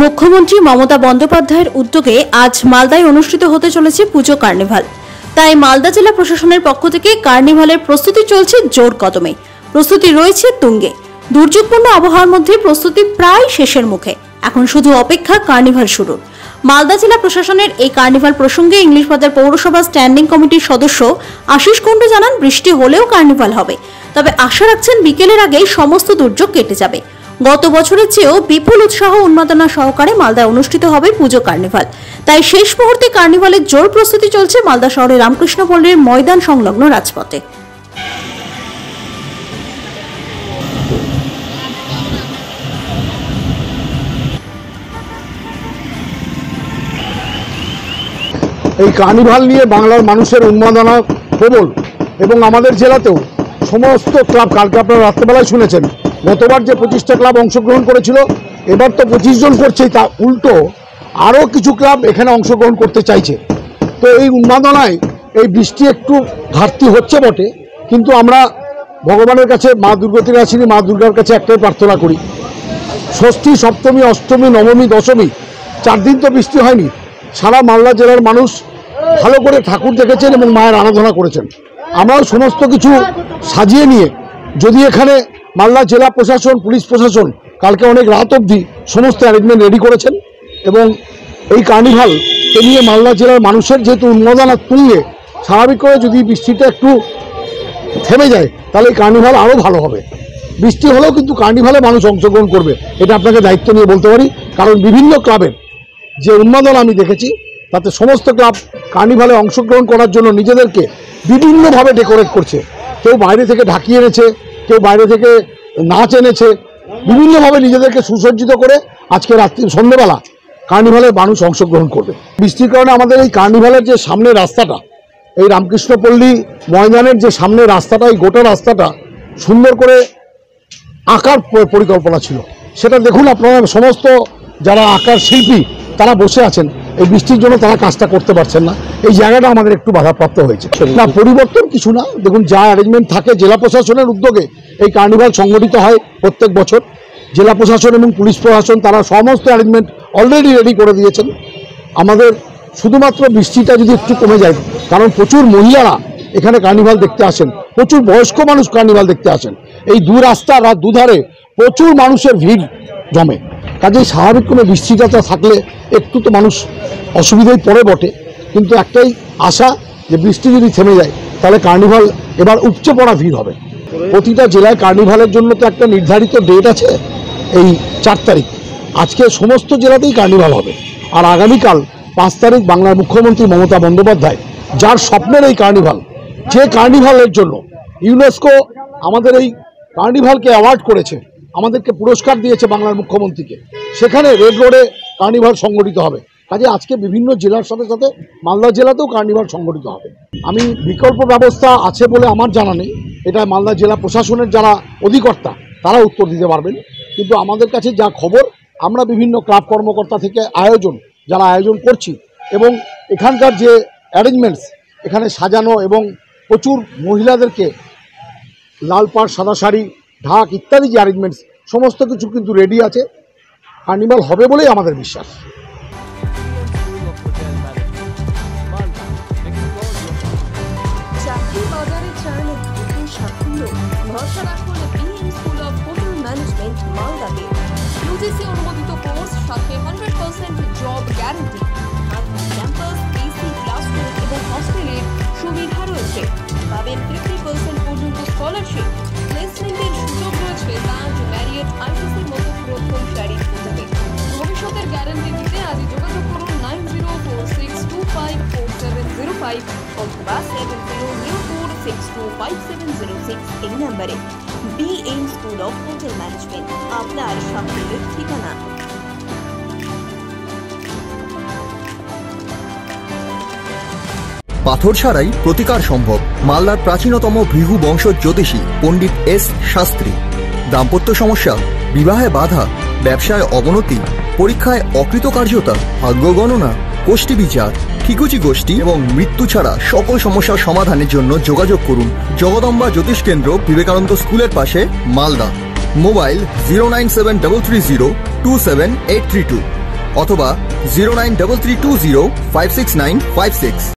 মুখ্যমন্ত্রী মমতা বন্দ্যোপাধ্যায়ের উদ্যোগে আজ মালদায় অনুষ্ঠিত হতে চলেছে পুজো কার্নিভাল। তাই মালদা জেলা প্রশাসনের পক্ষ থেকে কার্নিভালের প্রস্তুতি চলছে জোর কদমে। প্রস্তুতি রয়েছে তুঙ্গে। দুর্যোগপূর্ণ আবহাওয়ার মধ্যে প্রস্তুতি প্রায় শেষের মুখে। এখন শুধু অপেক্ষা কার্নিভাল শুরুর। মালদা জেলা প্রশাসনের এই কার্নিভাল প্রসঙ্গে ইংলিশ বাজার পৌরসভা স্ট্যান্ডিং কমিটির সদস্য আশিস কুণ্ডু জানান, বৃষ্টি হলেও কার্নিভাল হবে, তবে আশা রাখছেন বিকেলের আগেই সমস্ত দুর্যোগ কেটে যাবে। গত বছরের চেয়েও বিপুল উৎসাহ উন্মাদনা সহকারে মালদায় অনুষ্ঠিত হবে পুজো কার্নিভাল। তাই শেষ মুহূর্তে কার্নিভালের জোর প্রস্তুতি চলছে মালদা শহরের রামকৃষ্ণপল্লীর ময়দান সংলগ্ন রাজপথে। এই কার্নিভাল নিয়ে বাংলার মানুষের উন্মাদনা প্রবল এবং আমাদের জেলাতেও সমস্ত ক্লাব, কালকে আপনারা রাত্রেবেলায় শুনেছেন, গতবার যে 25টা ক্লাব অংশগ্রহণ করেছিল, এবার তো 25 জন করছে, তা উল্টো আরও কিছু ক্লাব এখানে অংশগ্রহণ করতে চাইছে। তো এই উন্মাদনায় এই বৃষ্টি একটু ঘাটতি হচ্ছে বটে, কিন্তু আমরা ভগবানের কাছে, মা দুর্গতির আসিনি, মা দুর্গার কাছে একটাই প্রার্থনা করি, ষষ্ঠী, সপ্তমী, অষ্টমী, নবমী, দশমী 4 দিন তো বৃষ্টি হয়নি। সারা মালদা জেলার মানুষ ভালো করে ঠাকুর দেখেছেন এবং মায়ের আরাধনা করেছেন। আমরাও সমস্ত কিছু সাজিয়ে নিয়ে, যদি এখানে মালদা জেলা প্রশাসন, পুলিশ প্রশাসন কালকে অনেক রাত অবধি সমস্ত অ্যারেঞ্জমেন্ট রেডি করেছেন এবং এই কার্নিভালকে নিয়ে মালদা জেলার মানুষের যেহেতু উন্মাদনা তুঙ্গে, স্বাভাবিক করে যদি বৃষ্টিটা একটু থেমে যায় তাহলে এই কার্নিভাল আরও ভালো হবে। বৃষ্টি হলেও কিন্তু কার্নিভালে মানুষ অংশগ্রহণ করবে, এটা আপনাকে দায়িত্ব নিয়ে বলতে পারি, কারণ বিভিন্ন ক্লাবের যে উন্মাদনা আমি দেখেছি, তাতে সমস্ত ক্লাব কার্নিভালে অংশগ্রহণ করার জন্য নিজেদেরকে বিভিন্নভাবে ডেকোরেট করছে। কেউ বাইরে থেকে ঢাকিয়ে এনেছে, কেউ বাইরে থেকে নাচ এনেছে, বিভিন্নভাবে নিজেদেরকে সুসজ্জিত করে আজকে রাত্রি সন্ধ্যেবেলা কার্নিভালে মানুষ অংশগ্রহণ করবে। বৃষ্টির কারণে আমাদের এই কার্নিভালের যে সামনের রাস্তাটা, এই রামকৃষ্ণপল্লী ময়দানের যে সামনের রাস্তাটা, এই গোটা রাস্তাটা সুন্দর করে আঁকার পরিকল্পনা ছিল। সেটা দেখুন আপনারা, সমস্ত যারা আঁকার শিল্পী তারা বসে আছেন, এই বৃষ্টির জন্য তারা কাজটা করতে পারছেন না। এই জায়গাটা আমাদের একটু বাধাপ্রাপ্ত হয়েছে। না, পরিবর্তন কিছু না, দেখুন যা অ্যারেঞ্জমেন্ট থাকে জেলা প্রশাসনের উদ্যোগে এই কার্নিভাল সংগঠিত হয় প্রত্যেক বছর। জেলা প্রশাসন এবং পুলিশ প্রশাসন তারা সমস্ত অ্যারেঞ্জমেন্ট অলরেডি রেডি করে দিয়েছেন। আমাদের শুধুমাত্র বৃষ্টিটা যদি একটু কমে যায়, কারণ প্রচুর মহিলারা এখানে কার্নিভাল দেখতে আসেন, প্রচুর বয়স্ক মানুষ কার্নিভাল দেখতে আসেন। এই দু রাস্তার দুধারে প্রচুর মানুষের ভিড় জমে, কাজেই স্বাভাবিক কোনো বৃষ্টিটা থাকলে একটু তো মানুষ অসুবিধায় পড়ে বটে, কিন্তু একটাই আশা যে বৃষ্টি যদি থেমে যায় তাহলে কার্নিভাল এবার উপচে পড়া ভিড় হবে। প্রতিটা জেলায় কার্নিভালের জন্য তো একটা নির্ধারিত ডেট আছে, এই 4 তারিখ। আজকে সমস্ত জেলাতেই কার্নিভাল হবে, আর আগামীকাল 5 তারিখ বাংলার মুখ্যমন্ত্রী মমতা বন্দ্যোপাধ্যায়, যার স্বপ্নের এই কার্নিভাল, যে কার্নিভালের জন্য ইউনেস্কো আমাদের এই কার্নিভালকে অ্যাওয়ার্ড করেছে, আমাদেরকে পুরস্কার দিয়েছে বাংলার মুখ্যমন্ত্রীকে, সেখানে রেড রোডে কার্নিভাল সংগঠিত হবে। কাজে আজকে বিভিন্ন জেলার সাথে সাথে মালদা জেলাতেও কার্নিভাল সংগঠিত হবে। আমি বিকল্প ব্যবস্থা আছে বলে আমার জানা নেই, এটা মালদা জেলা প্রশাসনের যারা অধিকর্তা তারা উত্তর দিতে পারবেন, কিন্তু আমাদের কাছে যা খবর, আমরা বিভিন্ন ক্লাব কর্মকর্তা থেকে যারা আয়োজন করছি এবং এখানকার যে অ্যারেঞ্জমেন্টস, এখানে সাজানো এবং প্রচুর মহিলাদেরকে লাল পাড়, সাদা শাড়ি, ঢাক ইত্যাদি যে অ্যারেঞ্জমেন্টস, সমস্ত কিছু কিন্তু রেডি আছে। কার্নিভাল হবে বলেই আমাদের বিশ্বাস। অনুমোদিত কোর্স, সাথে 100% job guarantee, campus, AC classroom এবং হস্টেলের সুবিধা রয়েছে। পাবেন 50% পর্যন্ত স্কলারশিপ, প্লেসমেন্টের সুযোগ রয়েছে তাজ, ম্যারিয়ট, আইটিসির মতো প্রথমসারির হোটেলে। ভবিষ্যতের গ্যারান্টি দিতে আজই যোগাযোগ করুন 9046254705 অথবা 7004625706 এই নম্বরে। BN school of hotel management, আপনার সাফল্যের ঠিকানা। পাথর ছাড়াই প্রতিকার সম্ভব। মালদার প্রাচীনতম ভৃগু বংশ জ্যোতিষী পণ্ডিত S শাস্ত্রী। দাম্পত্য সমস্যা, বিবাহে বাধা, ব্যবসায় অবনতি, পরীক্ষায় অকৃতকার্যতা, ভাগ্য গণনা, কোষ্ঠী বিচার, ঠিকুচি গোষ্ঠী এবং মৃত্যু ছাড়া সকল সমস্যার সমাধানের জন্য যোগাযোগ করুন জগদম্বা জ্যোতিষ কেন্দ্র, বিবেকানন্দ স্কুলের পাশে, মালদা। মোবাইল 09733027832। অথবা 093320569556।